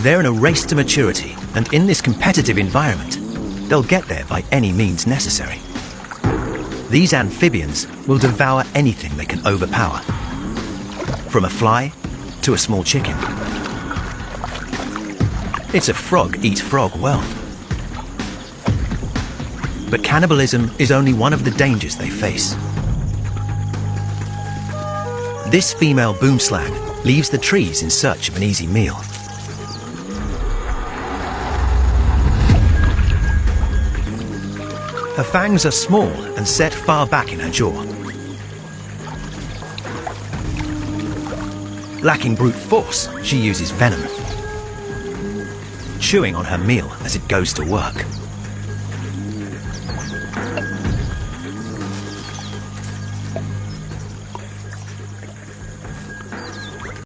They're in a race to maturity, and in this competitive environment, they'll get there by any means necessary. These amphibians will devour anything they can overpower, from a fly to a small chicken. It's a frog eat frog well. But cannibalism is only one of the dangers they face. This female boomslang leaves the trees in search of an easy meal. Her fangs are small and set far back in her jaw. Lacking brute force, she uses venom, chewing on her meal as it goes to work.